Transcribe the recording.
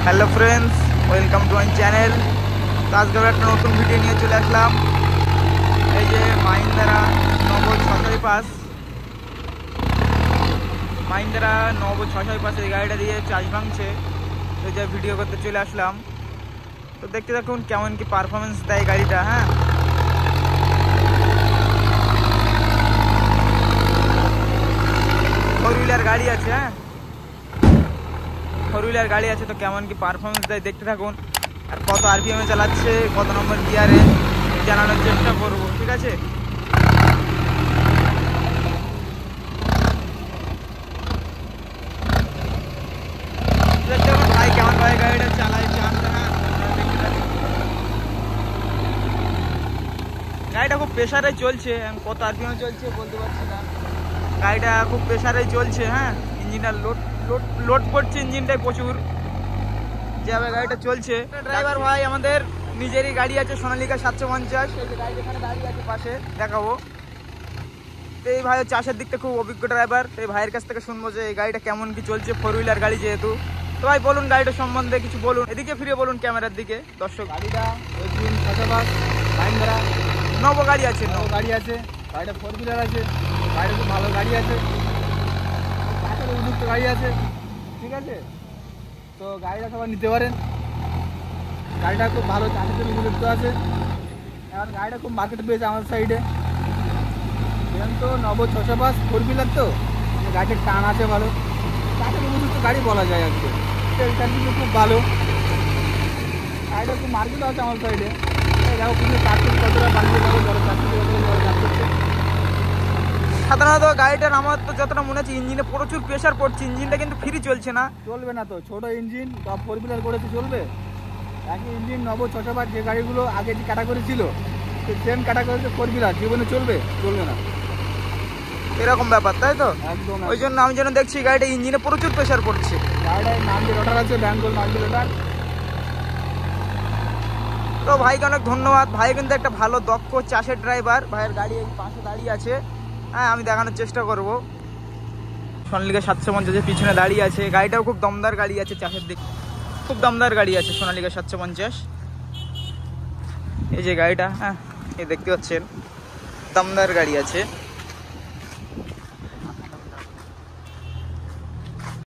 Hello friends, welcome to my channel. তো আজকে আমরা একটা নতুন ভিডিও নিয়ে চলে আসলাম। এই যে মাহিন্দ্রা নবো 665, মাহিন্দ্রা নবো 665 এই গাড়িটা দিয়ে চার্জ ভাঙছে। তো যে ভিডিও করতে চলে আসলাম। তো দেখতে দেখুন কেমন কি পারফরমেন্স দেয় গাড়িটা। হ্যাঁ, ফোর হুইলার গাড়ি আছে। হ্যাঁ, ফোর হুইলার গাড়ি আছে। তো কেমন কি পারফরমেন্স দেয় দেখতে থাকুন। আর কত আরপিএমে চালাচ্ছে, কত নম্বর গিয়ারে, জানানোর চেষ্টা করব। ঠিক আছে, ভাই কেমন ভাই গাড়িটা চালায় চালাচ্ছে। হ্যাঁ, গাড়িটা খুব প্রেসারে চলছে। কত আরপিএমে চলছে বলতে পারছি না। গাড়িটা খুব প্রেসারে চলছে। হ্যাঁ, ইঞ্জিনটা লোড লোড লোড করছে, ইঞ্জিনটাই প্রচুর যেভাবে গাড়িটা চলছে। ড্রাইভার ভাই আমাদের নিজেরই গাড়ি আছে, সোনালিকা 750। এই যে গাড়ি এখানে দাঁড়িয়ে আছে, পাশে দেখাবো। তো এই ভাই চাষের দিক থেকে খুব অভিজ্ঞ ড্রাইভার। তো এই ভাইয়ের কাছ থেকে শুনবো যে এই গাড়িটা কেমন কি চলছে, ফোর হুইলার গাড়ি যেহেতু। তো ভাই বলুন গাড়িটা সম্বন্ধে কিছু বলুন, এদিকে ফিরে বলুন ক্যামেরার দিকে। দর্শক, গাড়িটা মাহিন্দ্রা নবো গাড়ি আছে, নবো গাড়ি আছে, গাড়িটা ফোর হুইলার আছে, গাড়িটা খুব ভালো গাড়ি আছে, চাষের উপযুক্ত গাড়ি আছে। ঠিক আছে, তো গাড়িটা সবাই নিতে পারেন। গাড়িটা খুব ভালো চাষের জন্য উপযুক্ত আছে। এখন গাড়িটা খুব মার্কেট পেয়েছে আমাদের সাইডে। এখন তো নবো 605 ফোর হুইলার, তো গাড়িটার টান আছে ভালো, চাষের উপযুক্ত গাড়ি বলা যায় আর কি। তেলটার কিন্তু খুব ভালো, গাড়িটা খুব মার্কেট আছে আমার সাইডে। দেখো কিন্তু কতটা বানিয়ে যাবো, বড় সাধারণত গাড়িটার আমার তো যতটা মনে হচ্ছে ইঞ্জিনে প্রচুর প্রেশার পড়ছে, ইঞ্জিনটা কিন্তু ফ্রি চলছে না। চলবে না তো, ছোট ইঞ্জিন বা ফোর হুইলার করেছে চলবে? একই ইঞ্জিন নবো 605 যে গাড়িগুলো আগে যে ক্যাটাগরি ছিল, সেম ক্যাটাগরিতে ফোর হুইলার জীবনে চলবে? চলবে না, এরকম ব্যাপার, তাই তো? একদম। ওই জন্য আমি যেন দেখছি গাড়িটা ইঞ্জিনে প্রচুর প্রেশার পড়ছে। গাড়িটায় মাল্টি রোটার আছে, ব্যাঙ্গল মাল্টি রোটার। তো ভাইকে অনেক ধন্যবাদ। ভাই কিন্তু একটা ভালো দক্ষ চাষের ড্রাইভার। ভাইয়ের গাড়ি এই পাশে দাঁড়িয়ে আছে। হ্যাঁ, আমি দেখানোর চেষ্টা করব। সোনালিকা 750 পিছনে দাঁড়িয়ে আছে। গাড়িটাও খুব দমদার গাড়ি আছে, চাষের দিক খুব দমদার গাড়ি আছে সোনালিকা 750। এই যে গাড়িটা, হ্যাঁ এই দেখতে পাচ্ছেন, দমদার গাড়ি আছে।